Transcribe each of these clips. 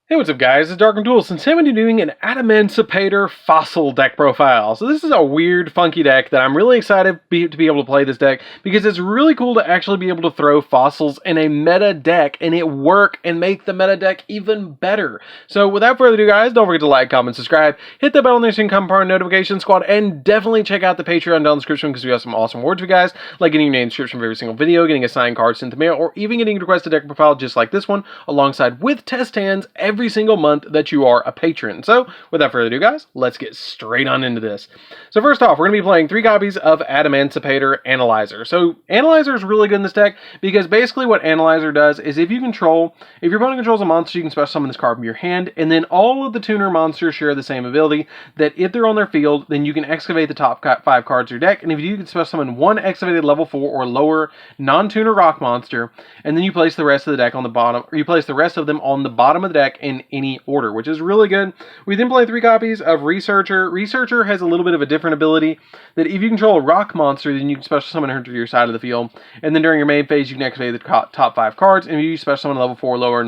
Hey, what's up guys, it's DarkArmedDuelist, and today I'm going to be doing an Adamancipator fossil deck profile. So this is a weird, funky deck that I'm really excited to be able to play this deck, because it's really cool to actually be able to throw fossils in a meta deck, and it work and make the meta deck even better. So without further ado guys, don't forget to like, comment, subscribe, hit the bell notification, become part of the notification squad, and definitely check out the Patreon down in the description, because we have some awesome rewards for you guys, like getting your name in the description of every single video, getting a signed card sent to mail, or even getting a requested deck profile just like this one, alongside with test hands every single month that you are a patron. So without further ado guys, let's get straight on into this. So first off, we're going to be playing 3 copies of Adamancipator Analyzer. So Analyzer is really good in this deck, because basically what Analyzer does is if your opponent controls a monster, you can special summon this card from your hand, and then all of the tuner monsters share the same ability, that if they're on their field, then you can excavate the top 5 cards of your deck, and if you can special summon one excavated level 4 or lower non-tuner rock monster, and then you place the rest of the deck on the bottom, or you place the rest of them on the bottom of the deck in any order, which is really good. We then play 3 copies of Researcher. Researcher has a little bit of a different ability, that if you control a rock monster, then you can special summon her to your side of the field, and then during your main phase you can activate the top 5 cards, and if you special summon a level 4 lower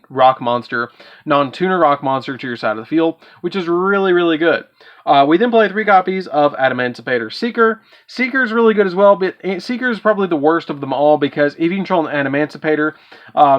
rock monster, non-tuner rock monster to your side of the field, which is really good. We then play 3 copies of Adamancipator Seeker. Seeker is really good as well, but Seeker is probably the worst of them all, because if you control an Adamancipator,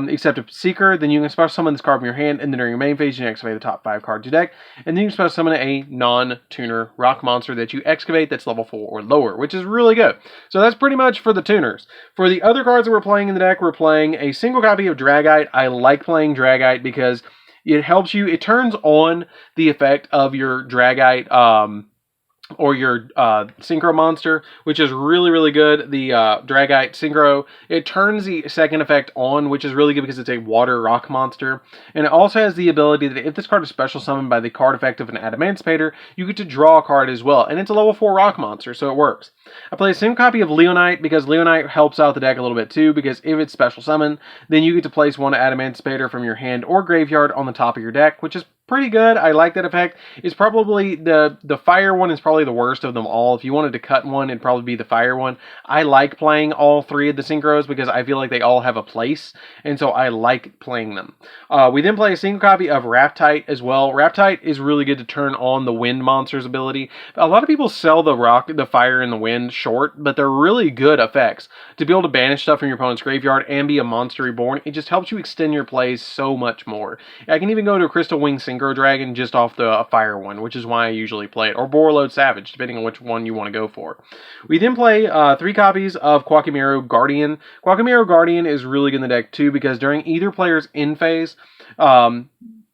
except a Seeker, then you can special summon this card from your hand, and then during your main phase you can excavate the top 5 cards of your deck, and then you can special summon a non-tuner rock monster that you excavate that's level 4 or lower, which is really good. So that's pretty much for the tuners. For the other cards that we're playing in the deck, we're playing a single copy of Dragite. I like playing Dragite because it helps you, it turns on the effect of your Dragite, or your Synchro monster, which is really good. The Dragite Synchro, it turns the second effect on, which is really good because it's a water rock monster. And it also has the ability that if this card is special summoned by the card effect of an Adamancipator, you get to draw a card as well. And it's a level 4 rock monster, so it works. I play a single copy of Leonite, because Leonite helps out the deck a little bit too, because if it's special summoned, then you get to place one Adamancipator from your hand or graveyard on the top of your deck, which is pretty good. I like that effect. It's probably the fire one is probably the worst of them all. If you wanted to cut one, it'd probably be the fire one. I like playing all 3 of the synchros because I feel like they all have a place, and so I like playing them. We then play a single copy of Raptite as well. Raptite is really good to turn on the wind monster's ability. A lot of people sell the fire and the wind short, but they're really good effects to be able to banish stuff from your opponent's graveyard and be a monster reborn. It just helps you extend your plays so much more. I can even go to a Crystal Wing Synchro Dragon just off the fire one, which is why I usually play it, or Borreload Savage, depending on which one you want to go for. We then play 3 copies of Quackimero Guardian. Quackimero Guardian is really good in the deck too, because during either player's end phase,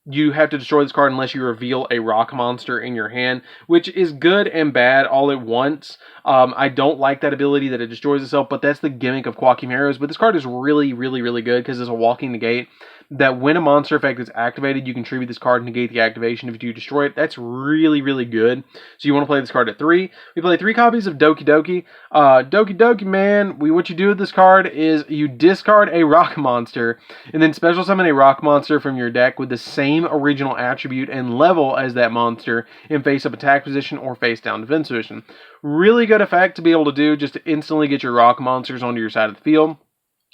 you have to destroy this card unless you reveal a rock monster in your hand, which is good and bad all at once. I don't like that ability that it destroys itself, but that's the gimmick of Quackimeros. But this card is really good, because it's a walking negate, that when a monster effect is activated, you can tribute this card and negate the activation if you do destroy it. That's really good. So you want to play this card at 3. We play 3 copies of Doki Doki. Doki Doki, man, what you do with this card is you discard a rock monster, and then special summon a rock monster from your deck with the same original attribute and level as that monster in face-up attack position or face-down defense position. Really good effect to be able to do, just to instantly get your rock monsters onto your side of the field.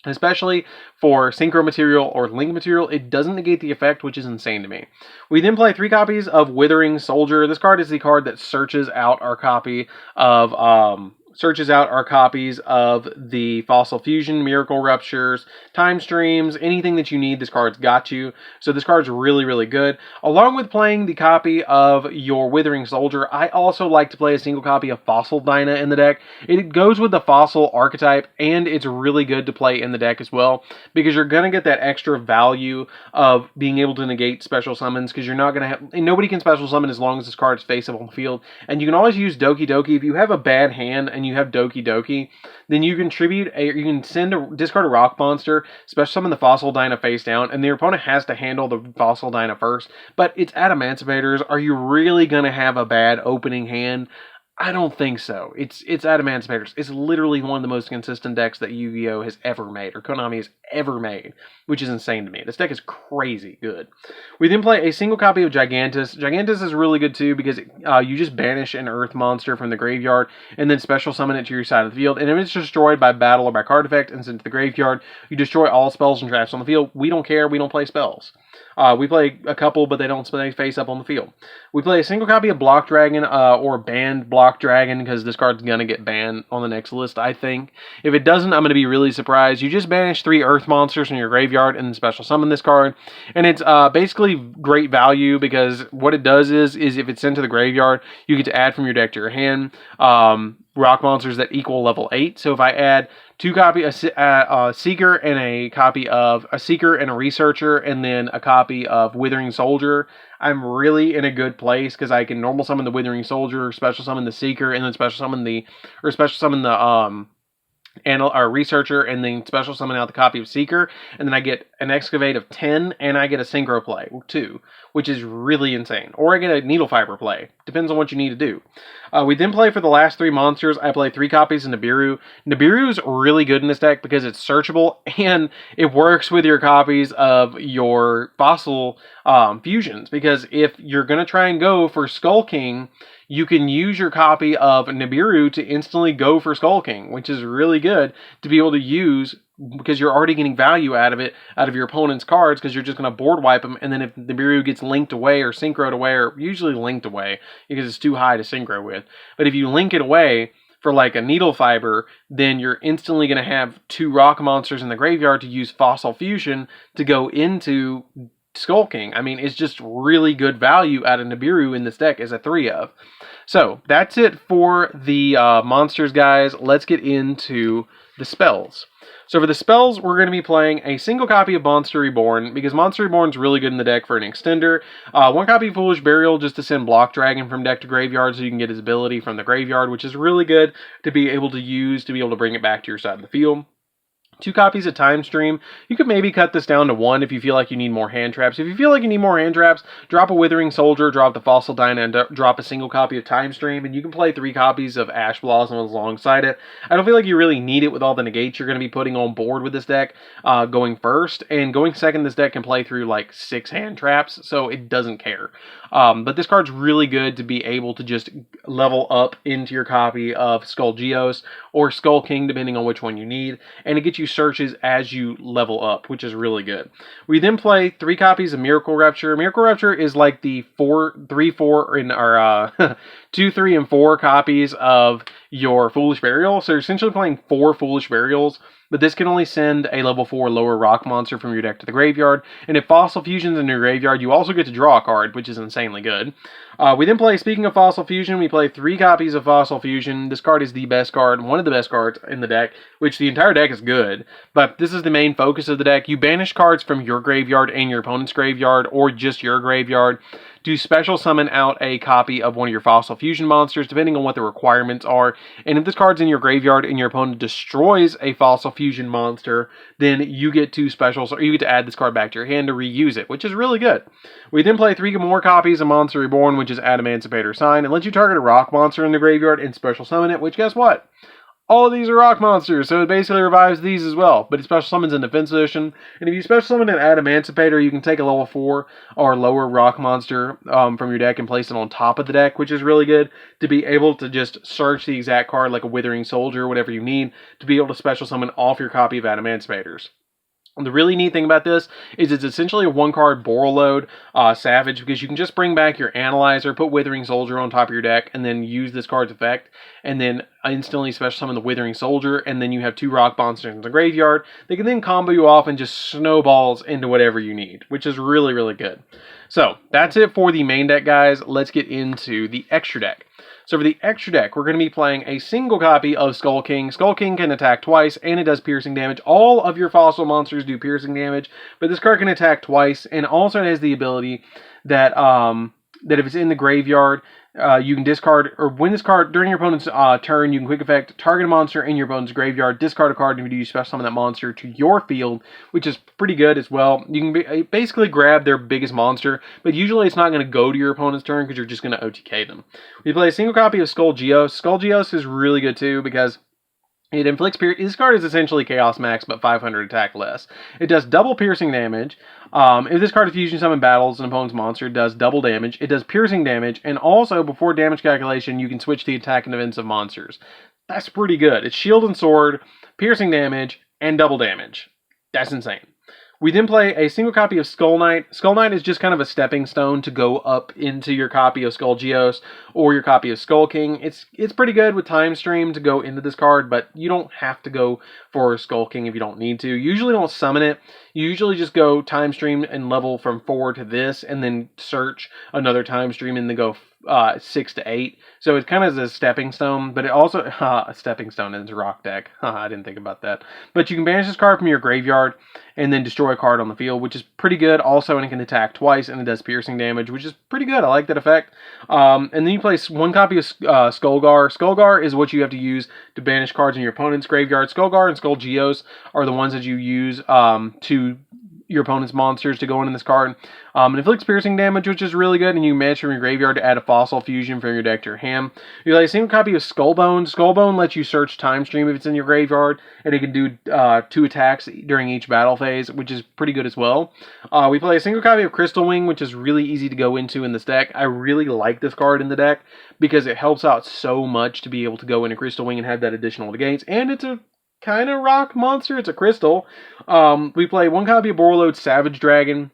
Especially for Synchro material or Link material, it doesn't negate the effect, which is insane to me. We then play 3 copies of Withering Soldier. This card is the card that searches out our copy of the Fossil Fusion, Miracle Ruptures, Time Streams, anything that you need, this card's got you. So this card's really good. Along with playing the copy of your Withering Soldier, I also like to play a single copy of Fossil Dyna in the deck. It goes with the Fossil archetype, and it's really good to play in the deck as well, because you're going to get that extra value of being able to negate special summons, because you're not going to have, and nobody can special summon as long as this card's face up on the field. And you can always use Doki Doki. If you have a bad hand and you have Doki Doki, then you can discard a rock monster, special summon the Fossil Dyna face down, and your opponent has to handle the Fossil Dyna first. But it's Adamancipators. Are you really going to have a bad opening hand? I don't think so. It's Adamancipators. It's literally one of the most consistent decks that Yu-Gi-Oh has ever made, or Konami has ever made, which is insane to me. This deck is crazy good. We then play a single copy of Gigantus. Gigantus is really good too, because you just banish an earth monster from the graveyard and then special summon it to your side of the field. And if it's destroyed by battle or by card effect and sent to the graveyard, you destroy all spells and traps on the field. We don't care. We don't play spells. We play a couple, but they don't stay face up on the field. We play a single copy of Block Dragon or banned Block Dragon, because this card's going to get banned on the next list, I think. If it doesn't, I'm going to be really surprised. You just banish 3 Earth monsters from your graveyard and then special summon this card. And it's basically great value, because what it does is if it's sent to the graveyard, you get to add from your deck to your hand rock monsters that equal level 8. So if I add 2 copies, a Seeker and a copy of a Seeker and a Researcher, and then a copy of Withering Soldier, I'm really in a good place, because I can normal summon the Withering Soldier, special summon the Seeker, and then special summon the Researcher, and then special summon out the copy of Seeker, and then I get an Excavate of 10, and I get a Synchro play, 2, which is really insane. Or I get a Needle Fiber play. Depends on what you need to do. We then play for the last 3 monsters. I play 3 copies of Nibiru. Nibiru's really good in this deck because it's searchable, and it works with your copies of your Fossil fusions, because if you're going to try and go for Skull King, you can use your copy of Nibiru to instantly go for Skull King, which is really good to be able to use, because you're already getting value out of it, out of your opponent's cards, because you're just going to board wipe them, and then if Nibiru gets linked away or synchroed away, or usually linked away, because it's too high to synchro with, but if you link it away for like a Needle Fiber, then you're instantly going to have 2 rock monsters in the graveyard to use Fossil Fusion to go into Skull King. I mean, it's just really good value out of Nibiru in this deck as a 3 of. So, that's it for the monsters, guys. Let's get into the spells. So for the spells, we're going to be playing a single copy of Monster Reborn, because Monster Reborn is really good in the deck for an extender. 1 copy of Foolish Burial just to send Block Dragon from deck to graveyard, so you can get his ability from the graveyard, which is really good to be able to use to be able to bring it back to your side of the field. 2 copies of Time Stream. You could maybe cut this down to 1 if you feel like you need more hand traps. If you feel like you need more hand traps, drop a Withering Soldier, drop the Fossil Dyna, and drop a single copy of Time Stream, and you can play 3 copies of Ash Blossom alongside it. I don't feel like you really need it with all the negates you're going to be putting on board with this deck going first, and going second, this deck can play through like 6 hand traps, so it doesn't care. But this card's really good to be able to just level up into your copy of Yugioh or Skull King, depending on which one you need, and it gets you searches as you level up, which is really good. We then play 3 copies of Miracle Rupture. Miracle Rupture is like the 3, 4 in our 2, 3, and 4 copies of your Foolish Burial. So you're essentially playing 4 Foolish Burials, but this can only send a level 4 lower rock monster from your deck to the graveyard. And if Fossil Fusion's in your graveyard, you also get to draw a card, which is insanely good. We then play, speaking of Fossil Fusion, we play 3 copies of Fossil Fusion. This card is the best card, one of the best cards in the deck, which the entire deck is good, but this is the main focus of the deck. You banish cards from your graveyard and your opponent's graveyard, or just your graveyard, to special summon out a copy of one of your Fossil Fusion monsters, depending on what the requirements are. And if this card's in your graveyard and your opponent destroys a Fossil Fusion monster, then you get to special, or you get to add this card back to your hand to reuse it, which is really good. We then play 3 more copies of Monster Reborn, which is Adamancipator Sign, and lets you target a rock monster in the graveyard and special summon it, which, guess what? All of these are rock monsters, so it basically revives these as well, but it special summons in Defense Edition. And if you special summon an Adamancipator, you can take a level 4 or lower rock monster from your deck and place it on top of the deck, which is really good to be able to just search the exact card like a Withering Soldier or whatever you need to be able to special summon off your copy of Adamancipators. The really neat thing about this is it's essentially a 1-card Borreload Savage, because you can just bring back your Analyzer, put Withering Soldier on top of your deck, and then use this card's effect, and then instantly special summon the Withering Soldier, and then you have 2 rock monsters in the graveyard. They can then combo you off and just snowballs into whatever you need, which is really, really good. So, that's it for the main deck, guys. Let's get into the extra deck. So for the extra deck, we're going to be playing a single copy of Skull King. Skull King can attack twice, and it does piercing damage. All of your fossil monsters do piercing damage, but this card can attack twice, and also it has the ability that that if it's in the graveyard, you can discard, or when this card, during your opponent's turn, you can quick effect, target a monster in your opponent's graveyard, discard a card, and you special summon that monster to your field, which is pretty good as well. You can basically grab their biggest monster, but usually it's not going to go to your opponent's turn, because you're just going to OTK them. We play a single copy of Yugioh. Yugioh is really good too, because it inflicts this card is essentially Chaos Max, but 500 attack less. It does double piercing damage. If this card is fusion summon battles an opponent's monster, it does double damage. It does piercing damage, and also before damage calculation, you can switch the attack and defense of monsters. That's pretty good. It's shield and sword, piercing damage, and double damage. That's insane. We then play a single copy of Skull Knight. Skull Knight is just kind of a stepping stone to go up into your copy of Yugioh or your copy of Skull King. It's pretty good with Time Stream to go into this card, but you don't have to go for Skull King if you don't need to. You usually don't summon it. You usually just go Time Stream and level from 4 to this, and then search another Time Stream and then go 6 to 8. So it kind of is a stepping stone, but it also a stepping stone is a rock deck. I didn't think about that. But you can banish this card from your graveyard and then destroy a card on the field, which is pretty good. Also, and it can attack twice, and it does piercing damage, which is pretty good. I like that effect. And then you play one copy of Skullgar. Skullgar is what you have to use to banish cards in your opponent's graveyard. Skullgar and Yugioh are the ones that you use to your opponent's monsters to go in this card. It inflicts piercing damage, which is really good, and you match from your graveyard to add a fossil fusion from your deck to your hand. You play a single copy of Skullbone. Skullbone lets you search Time Stream if it's in your graveyard, and it can do 2 attacks during each battle phase, which is pretty good as well. We play a single copy of Crystal Wing, which is really easy to go into in this deck. I really like this card in the deck because it helps out so much to be able to go into Crystal Wing and have that additional negates, and it's a kind of rock monster. It's a crystal. We play one copy of Borreload Savage Dragon.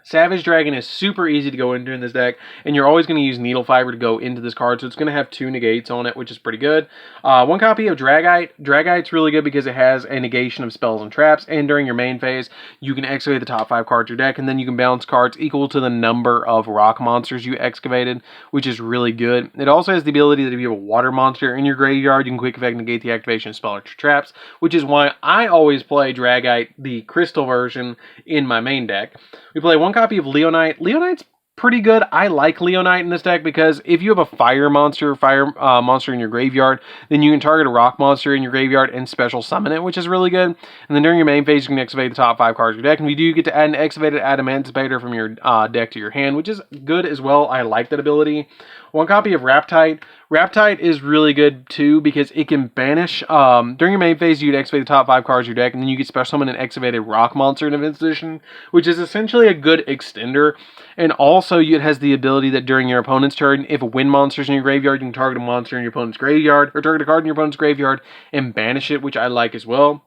Savage Dragon is super easy to go into in this deck, and you're always going to use Needle Fiber to go into this card, so it's going to have 2 negates on it, which is pretty good. One copy of Dragite. Dragite's really good because it has a negation of spells and traps, and during your main phase, you can excavate the top 5 cards of your deck, and then you can balance cards equal to the number of rock monsters you excavated, which is really good. It also has the ability that if you have a water monster in your graveyard, you can quick effect negate the activation of spell or traps, which is why I always play Dragite, the crystal version, in my main deck. We play one copy of Leonite. Leonite's pretty good. I like Leonite in this deck because if you have a fire monster in your graveyard, then you can target a rock monster in your graveyard and special summon it, which is really good. And then during your main phase, you can excavate the top 5 cards of your deck. And you do get to add an excavated Adamancipator from your deck to your hand, which is good as well. I like that ability. One copy of Raptite. Raptite is really good too because it can banish. During your main phase, you'd excavate the top 5 cards of your deck, and then you get special summon an excavated rock monster in event position, which is essentially a good extender. And also, it has the ability that during your opponent's turn, if a wind monster's in your graveyard, you can target a monster in your opponent's graveyard, or target a card in your opponent's graveyard and banish it, which I like as well.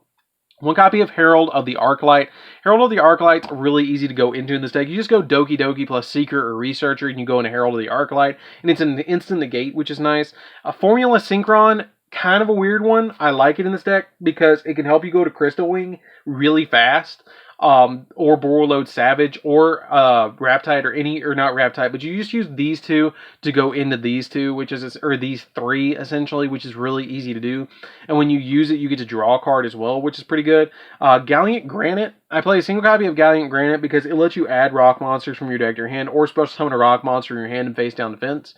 One copy of Herald of the Arclight. Herald of the Arclight's really easy to go into in this deck. You just go Doki Doki plus Seeker or Researcher, and you go into Herald of the Arclight, and it's an instant negate, which is nice. A Formula Synchron, kind of a weird one. I like it in this deck because it can help you go to Crystal Wing really fast. Or Borreload Savage, or Raptite, or not Raptite, but you just use these 2 to go into these 2, which is, or these 3 essentially, which is really easy to do. And when you use it, you get to draw a card as well, which is pretty good. Gallant Granite. I play a single copy of Gallant Granite because it lets you add rock monsters from your deck to your hand, or special summon a rock monster in your hand and face down defense.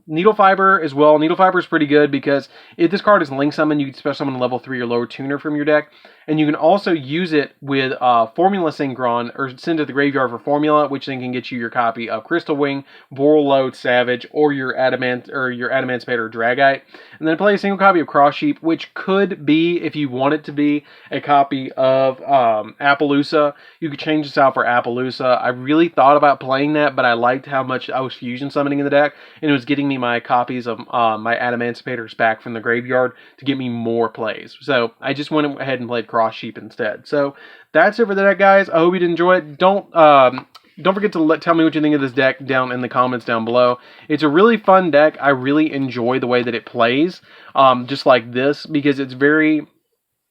Needle Fiber as well. Needle Fiber is pretty good because if this card is link summon, you can special summon a level 3 or lower tuner from your deck. And you can also use it with Formula Synchron, or send it to the graveyard for Formula, which then can get you your copy of Crystal Wing, Borreload Savage, or your Adamancipator or Dragite. And then play a single copy of Cross Sheep, which could be, if you want it to be, a copy of Appaloosa. You could change this out for Appaloosa. I really thought about playing that, but I liked how much I was fusion summoning in the deck, and it was getting me my copies of my Adamancipators back from the graveyard to get me more plays. So I just went ahead and played Cross Sheep instead. So that's it for the deck, guys. I hope you did enjoy it. Don't forget to tell me what you think of this deck down in the comments down below. It's a really fun deck. I really enjoy the way that it plays, just like this, because it's very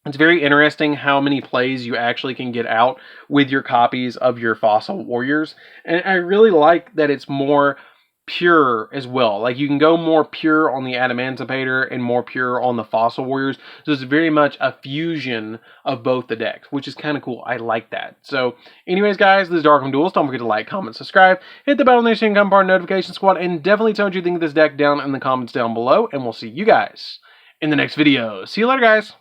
interesting how many plays you actually can get out with your copies of your Fossil Warriors. And I really like that it's more pure as well. Like, you can go more pure on the Adamancipator and more pure on the Fossil Warriors. So it's very much a fusion of both the decks, which is kind of cool. I like that. So anyways, guys, this is DarkArmedDuelist. Don't forget to like, comment, subscribe, hit the bell next to you, become part of the notification squad, and definitely tell me what you think of this deck down in the comments down below. And we'll see you guys in the next video. See you later, guys.